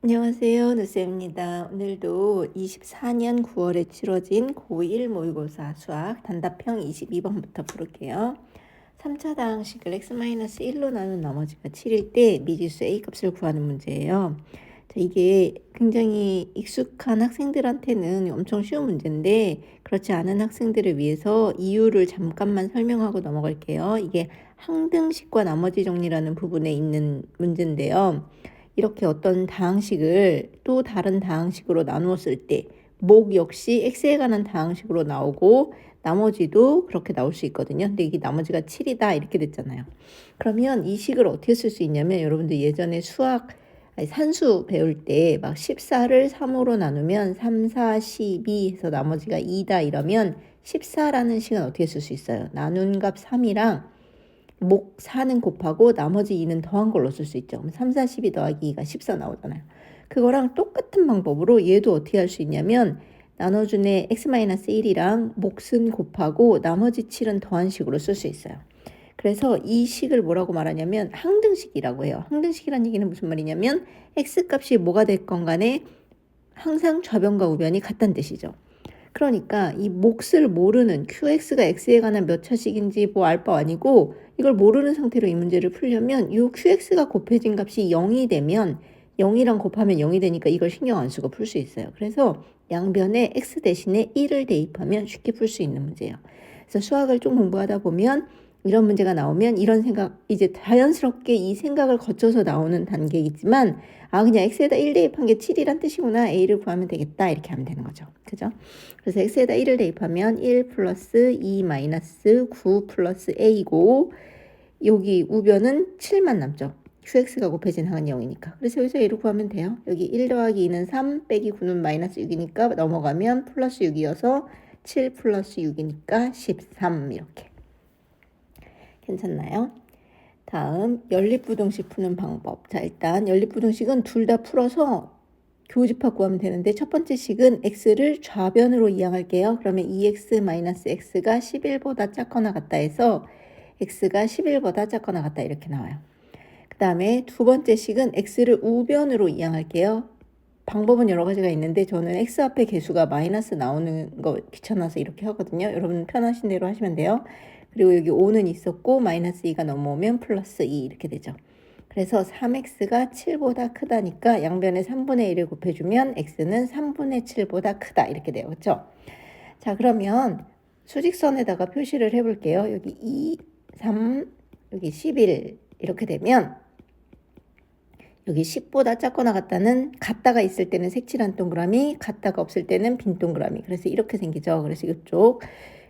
안녕하세요. 누쌤입니다. 오늘도 24년 9월에 치러진 고1 모의고사 수학 단답형 22번부터 풀을게요. 3차 다항식을 x-1로 나눈 나머지가 7일 때 미지수 a 값을 구하는 문제예요. 자, 이게 굉장히 익숙한 학생들한테는 엄청 쉬운 문제인데 그렇지 않은 학생들을 위해서 이유를 잠깐만 설명하고 넘어갈게요. 이게 항등식과 나머지 정리라는 부분에 있는 문제인데요. 이렇게 어떤 다항식을 또 다른 다항식으로 나누었을 때 목 역시 x에 관한 다항식으로 나오고 나머지도 그렇게 나올 수 있거든요. 근데 이게 나머지가 7이다 이렇게 됐잖아요. 그러면 이 식을 어떻게 쓸 수 있냐면 여러분들 예전에 산수 배울 때 막 14를 3으로 나누면 3, 4, 12 해서 나머지가 2다 이러면 14라는 식은 어떻게 쓸 수 있어요? 나눈 값 3이랑 목 4는 곱하고 나머지 2는 더한 걸로 쓸 수 있죠. 그럼 3, 4, 12 더하기 2가 14 나오잖아요. 그거랑 똑같은 방법으로 얘도 어떻게 할 수 있냐면 나눠준의 x-1이랑 몫은 곱하고 나머지 7은 더한 식으로 쓸 수 있어요. 그래서 이 식을 뭐라고 말하냐면 항등식이라고 해요. 항등식이라는 얘기는 무슨 말이냐면 x값이 뭐가 됐건 간에 항상 좌변과 우변이 같다는 뜻이죠. 그러니까 이 몫을 모르는 qx가 x에 관한 몇 차식인지 뭐 알 바 아니고 이걸 모르는 상태로 이 문제를 풀려면 이 qx가 곱해진 값이 0이 되면 0이랑 곱하면 0이 되니까 이걸 신경 안 쓰고 풀 수 있어요. 그래서 양변에 x 대신에 1을 대입하면 쉽게 풀 수 있는 문제예요. 그래서 수학을 좀 공부하다 보면 이런 문제가 나오면 이런 생각, 이제 자연스럽게 이 생각을 거쳐서 나오는 단계이지만 그냥 x에다 1 대입한 게 7이란 뜻이구나. a를 구하면 되겠다. 이렇게 하면 되는 거죠. 그죠? 그래서 x에다 1을 대입하면 1 플러스 2 마이너스 9 플러스 a고 여기 우변은 7만 남죠. qx가 곱해진 항은 0이니까. 그래서 여기서 a를 구하면 돼요. 여기 1 더하기 2는 3 빼기 9는 마이너스 6이니까 넘어가면 플러스 6이어서 7 플러스 6이니까 13 이렇게. 괜찮나요? 다음 연립부등식 푸는 방법. 자, 일단 연립부등식은 둘 다 풀어서 교집합 구하면 되는데 첫 번째 식은 x를 좌변으로 이항할게요. 그러면 2x-x가 11보다 작거나 같다 해서 x가 11보다 작거나 같다 이렇게 나와요. 그 다음에 두 번째 식은 x를 우변으로 이항할게요. 방법은 여러 가지가 있는데 저는 x 앞에 개수가 마이너스 나오는 거 귀찮아서 이렇게 하거든요. 여러분 편하신 대로 하시면 돼요. 그리고 여기 5는 있었고 마이너스 2가 넘어오면 플러스 2 이렇게 되죠. 그래서 3x가 7보다 크다니까 양변에 3분의 1을 곱해주면 x는 3분의 7보다 크다 이렇게 돼요. 그렇죠? 자, 그러면 수직선에다가 표시를 해볼게요. 여기 2, 3, 여기 11 이렇게 되면 여기 10보다 작거나 같다가 있을 때는 색칠한 동그라미, 같다가 없을 때는 빈 동그라미. 그래서 이렇게 생기죠. 그래서 이쪽.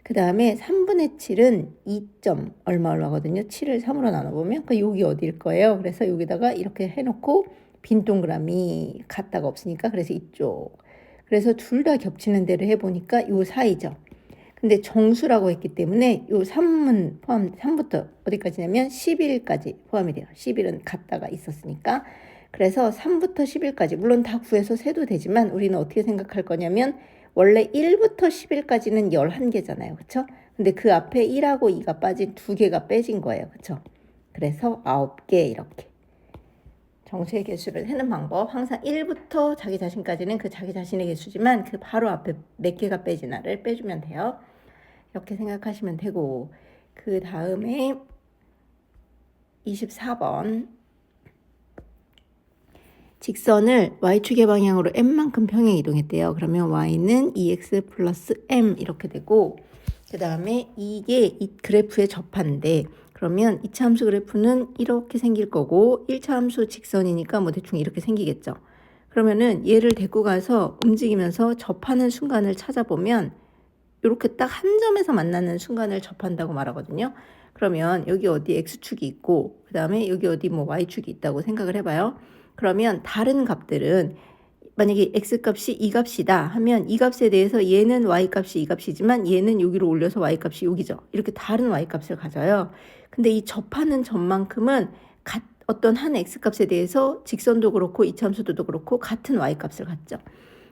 그 다음에 3분의 7은 2점 얼마거든요. 7을 3으로 나눠보면 여기 어디일 거예요. 그래서 여기다가 이렇게 해놓고 빈 동그라미 같다가 없으니까 그래서 이쪽. 그래서 둘 다 겹치는 데를 해보니까 요 사이죠. 근데 정수라고 했기 때문에 요 3은 포함, 3부터 어디까지냐면 11까지 포함이 돼요. 11은 같다가 있었으니까. 그래서 3부터 11까지 물론 다 구해서 세도 되지만 우리는 어떻게 생각할 거냐면 원래 1부터 11까지는 11개잖아요. 그렇죠? 근데 그 앞에 1하고 2가 빠진 2개가 빼진 거예요. 그렇죠? 그래서 9개 이렇게. 정수의 개수를 세는 방법. 항상 1부터 자기 자신까지는 그 자기 자신의 개수지만 그 바로 앞에 몇 개가 빼지나를 빼주면 돼요. 이렇게 생각하시면 되고 그 다음에 24번 직선을 y축의 방향으로 m만큼 평행 이동했대요. 그러면 y는 2x 플러스 m 이렇게 되고 그 다음에 이게 이 그래프의 접한데 그러면 2차 함수 그래프는 이렇게 생길 거고 1차 함수 직선이니까 뭐 대충 이렇게 생기겠죠. 그러면은 얘를 데리고 가서 움직이면서 접하는 순간을 찾아보면 이렇게 딱 한 점에서 만나는 순간을 접한다고 말하거든요. 그러면 여기 어디 x축이 있고 그 다음에 여기 어디 뭐 y축이 있다고 생각을 해봐요. 그러면 다른 값들은 만약에 x값이 이 값이다 하면 이 값에 대해서 얘는 y값이 이 값이지만 얘는 여기로 올려서 y값이 여기죠. 이렇게 다른 y값을 가져요. 근데 이 접하는 점만큼은 어떤 한 x값에 대해서 직선도 그렇고 이차함수도 그렇고 같은 y값을 갖죠.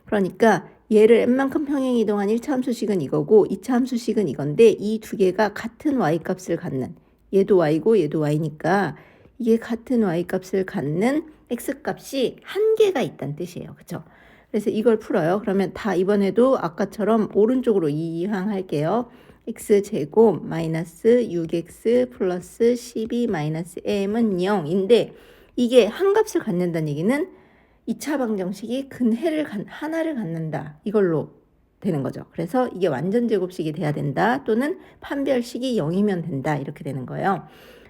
그러니까 얘를 n만큼 평행 이동한 1차 함수식은 이거고 2차 함수식은 이건데 이 두 개가 같은 y값을 갖는 얘도 y고 얘도 y니까 이게 같은 y값을 갖는 x 값이 한 개가 있다는 뜻이에요. 그쵸? 그래서 이걸 풀어요. 그러면 다 이번에도 아까처럼 오른쪽으로 이항할게요. x제곱 마이너스 6x 플러스 12 마이너스 m은 0인데 이게 한 값을 갖는다는 얘기는 2차 방정식이 하나를 갖는다. 이걸로 되는 거죠. 그래서 이게 완전 제곱식이 돼야 된다. 또는 판별식이 0이면 된다. 이렇게 되는 거예요.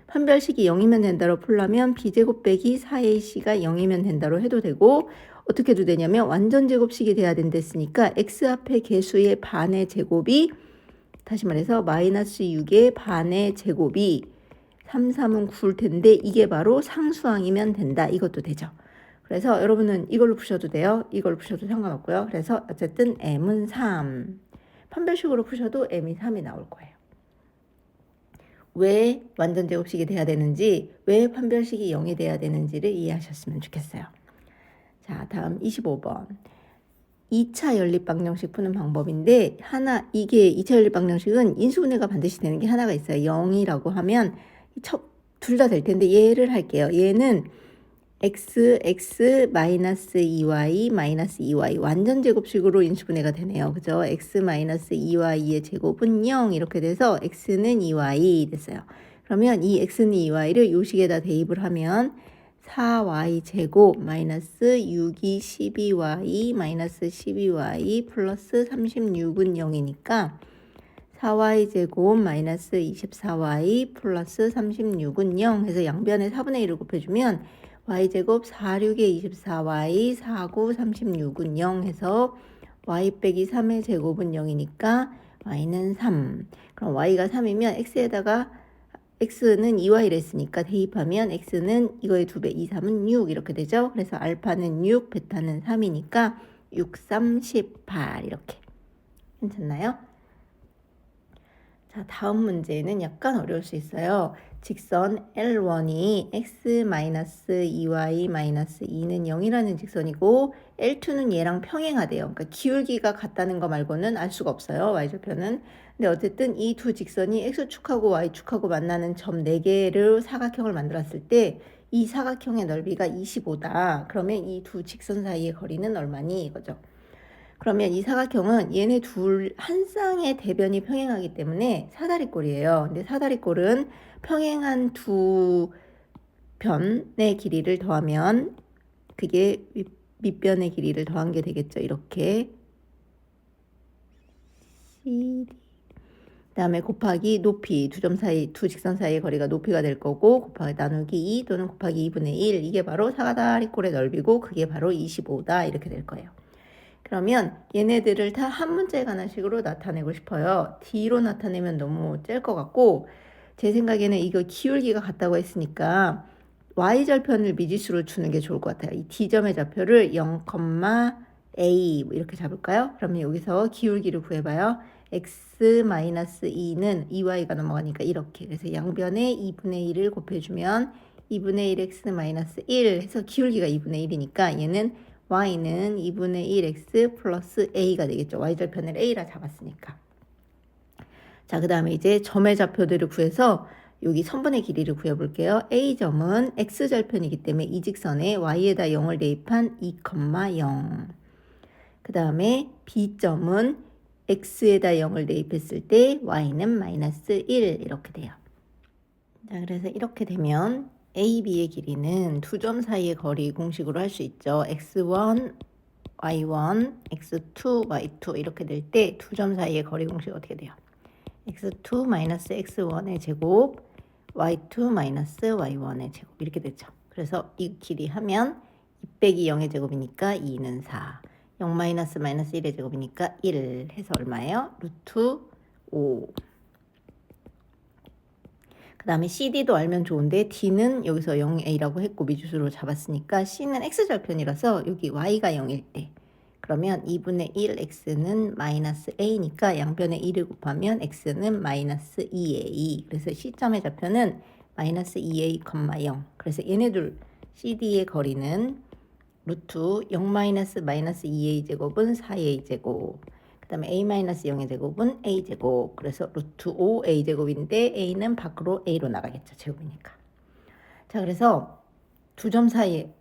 판별식이 0이면 된다로 풀려면 b제곱 빼기 4ac가 0이면 된다로 해도 되고 어떻게 해도 되냐면 완전 제곱식이 돼야 된댔으니까 x 앞에 개수의 반의 제곱이 다시 말해서 마이너스 6의 반의 제곱이 3, 3은 9일 텐데 이게 바로 상수항이면 된다. 이것도 되죠. 그래서 여러분은 이걸로 푸셔도 돼요. 이걸로 푸셔도 상관없고요. 그래서 어쨌든 m은 3. 판별식으로 푸셔도 m이 3이 나올 거예요. 왜 완전 제곱식이 돼야 되는지, 왜 판별식이 0이 돼야 되는지를 이해하셨으면 좋겠어요. 자, 다음 25번. 2차 연립방정식 푸는 방법인데 이게 2차 연립방정식은 인수분해가 반드시 되는 게 하나가 있어요. 0이라고 하면 둘 다 될 텐데 얘를 할게요. 얘는 x 마이너스 2y 마이너스 2y 완전 제곱식으로 인수분해가 되네요. 그죠? x 마이너스 2y의 제곱은 0 이렇게 돼서 x는 2y 됐어요. 그러면 이 x는 2y를 요식에다 대입을 하면 4y 제곱 마이너스 6이 12y 마이너스 12y 플러스 36은 0이니까 4y 제곱 마이너스 24y 플러스 36은 0 해서 양변에 4분의 1을 곱해주면 y제곱 4, 6에 24y 4, 9, 36은 0 해서 y 빼기 3의 제곱은 0이니까 y는 3. 그럼 y가 3이면 x는 2y를 했으니까 대입하면 x는 이거의 2배 2, 3은 6 이렇게 되죠. 그래서 알파는 6, 베타는 3이니까 6, 3, 18 이렇게. 괜찮나요? 자, 다음 문제는 약간 어려울 수 있어요. 직선 L1이 x-2y-2는 0이라는 직선이고 L2는 얘랑 평행하대요. 그러니까 기울기가 같다는 거 말고는 알 수가 없어요. y절편은. 근데 어쨌든 이 두 직선이 x축하고 y축하고 만나는 점 4개를 사각형을 만들었을 때 이 사각형의 넓이가 25다. 그러면 이 두 직선 사이의 거리는 얼마니? 이거죠. 그러면 이 사각형은 얘네 한 쌍의 대변이 평행하기 때문에 사다리꼴이에요. 근데 사다리꼴은 평행한 두 변의 길이를 더하면 그게 밑변의 길이를 더한 게 되겠죠. 이렇게 CD 그다음에 곱하기 높이 두 직선 사이의 거리가 높이가 될 거고 곱하기 나누기 2 또는 곱하기 2분의 1 이게 바로 사다리꼴의 넓이고 그게 바로 25다 이렇게 될 거예요. 그러면 얘네들을 다 한 문제에 관한 식으로 나타내고 싶어요. D로 나타내면 너무 짤 것 같고 제 생각에는 이거 기울기가 같다고 했으니까 y절편을 미지수로 주는 게 좋을 것 같아요. 이 D점의 좌표를 0,a 이렇게 잡을까요? 그러면 여기서 기울기를 구해봐요. x-2는 2y가 넘어가니까 이렇게 그래서 양변에 2분의 1을 곱해주면 2분의 1 x-1 해서 기울기가 2분의 1이니까 얘는 y는 2분의 1x 플러스 a가 되겠죠. y절편을 a라 잡았으니까. 자, 그 다음에 이제 점의 좌표들을 구해서 여기 선분의 길이를 구해볼게요. a점은 x절편이기 때문에 이 직선에 y에다 0을 대입한 2,0. 그 다음에 b점은 x에다 0을 대입했을 때 y는 마이너스 1 이렇게 돼요. 자, 그래서 이렇게 되면 A, B의 길이는 두 점 사이의 거리 공식으로 할 수 있죠. x1, y1, x2, y2 이렇게 될 때 두 점 사이의 거리 공식 어떻게 돼요? x2 마이너스 x1의 제곱, y2 마이너스 y1의 제곱 이렇게 되죠. 그래서 이 길이 하면 2 빼기 0의 제곱이니까 2는 4. 0 마이너스 마이너스 1의 제곱이니까 1 해서 얼마예요? 루트 5. 그 다음에 CD도 알면 좋은데 D는 여기서 0A라고 했고 미주수로 잡았으니까 C는 X절편이라서 여기 Y가 0일 때 그러면 2분의 1 X는 마이너스 A니까 양변에 1을 곱하면 X는 마이너스 2A 그래서 C점의 좌표는 마이너스 2A, 0 그래서 얘네들 CD의 거리는 루트 0 마이너스 2A 제곱은 4A 제곱 그 다음에 a-0의 제곱은 a제곱 그래서 루트 5a 제곱인데 a는 밖으로 a로 나가겠죠. 제곱이니까. 자, 그래서 두 점 사이에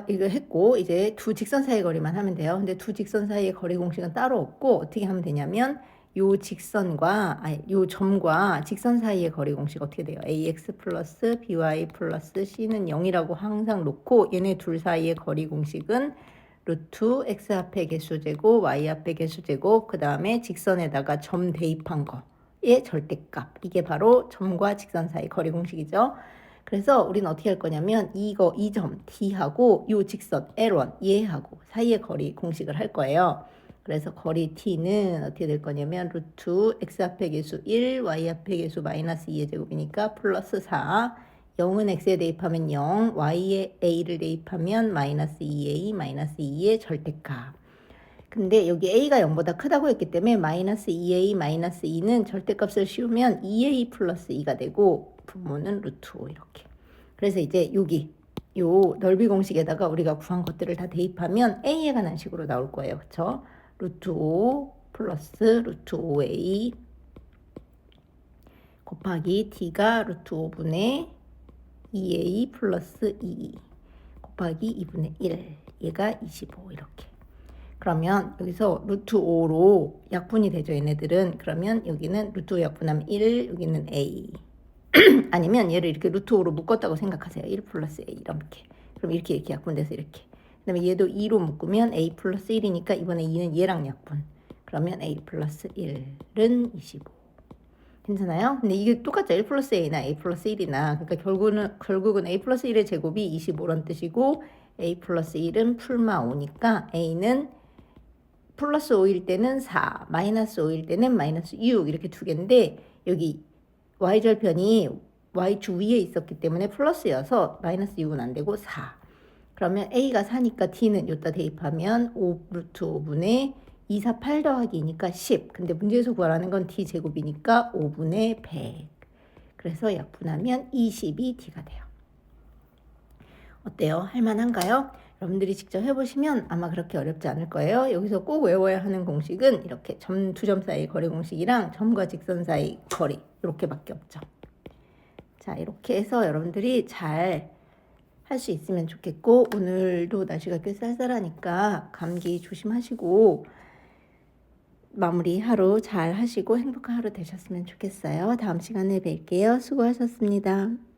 이거 했고 이제 두 직선 사이 거리만 하면 돼요. 근데 두 직선 사이의 거리 공식은 따로 없고 어떻게 하면 되냐면 요 요 점과 직선 사이의 거리 공식 어떻게 돼요? ax 플러스 by 플러스 c는 0이라고 항상 놓고 얘네 둘 사이의 거리 공식은 루트 x 앞에 개수제곱 y 앞에 개수제곱 그 다음에 직선에다가 점 대입한 거의 절대값. 이게 바로 점과 직선 사이 거리 공식이죠. 그래서 우리는 어떻게 할 거냐면 이 점 D하고 요 직선 L1 얘하고 사이의 거리 공식을 할 거예요. 그래서 거리 T는 어떻게 될 거냐면 루트 x 앞에 개수 1, y 앞에 개수 마이너스 2의 제곱이니까 플러스 4. 0은 x에 대입하면 0, y에 a를 대입하면 마이너스 2a 마이너스 2의 절대값. 근데 여기 a가 0보다 크다고 했기 때문에 마이너스 2a 마이너스 2는 절대값을 씌우면 2a 플러스 2가 되고 분모는 루트 5 이렇게. 그래서 이제 여기 요 넓이 공식에다가 우리가 구한 것들을 다 대입하면 a에 관한 식으로 나올 거예요. 그쵸? 루트 5 플러스 루트 5a 곱하기 t가 루트 5분의 2a 플러스 2 곱하기 2분의 1 얘가 25 이렇게. 그러면 여기서 루트 5로 약분이 되죠. 얘네들은. 그러면 여기는 루트 5 약분하면 1, 여기는 a. 아니면 얘를 이렇게 루트 5로 묶었다고 생각하세요. 1 플러스 a 이렇게. 그럼 이렇게 약분돼서 이렇게. 그 다음에 얘도 2로 묶으면 a 플러스 1이니까 이번에 2는 얘랑 약분. 그러면 a 플러스 1은 25. 괜찮아요? 근데 이게 똑같죠. 1 플러스 a나 a 플러스 1이나. 그러니까 결국은 a 플러스 1의 제곱이 25란 뜻이고 a 플러스 1은 풀마 5니까 a는 플러스 5일 때는 4, 마이너스 5일 때는 마이너스 6 이렇게 두 개인데 여기 y절편이 y축 위에 있었기 때문에 플러스여서 마이너스 6은 안 되고 4. 그러면 a가 4니까 t는 여기다 대입하면 5 루트 5분의 2, 4, 8 더하기 2니까 10. 근데 문제에서 구하라는 건 t제곱이니까 5분의 100. 그래서 약분하면 22 t가 돼요. 어때요? 할만한가요? 여러분들이 직접 해보시면 아마 그렇게 어렵지 않을 거예요. 여기서 꼭 외워야 하는 공식은 이렇게 두 점 사이 거리 공식이랑 점과 직선 사이 거리 이렇게밖에 없죠. 자, 이렇게 해서 여러분들이 잘 할 수 있으면 좋겠고 오늘도 날씨가 꽤 쌀쌀하니까 감기 조심하시고 마무리 하루 잘 하시고 행복한 하루 되셨으면 좋겠어요. 다음 시간에 뵐게요. 수고하셨습니다.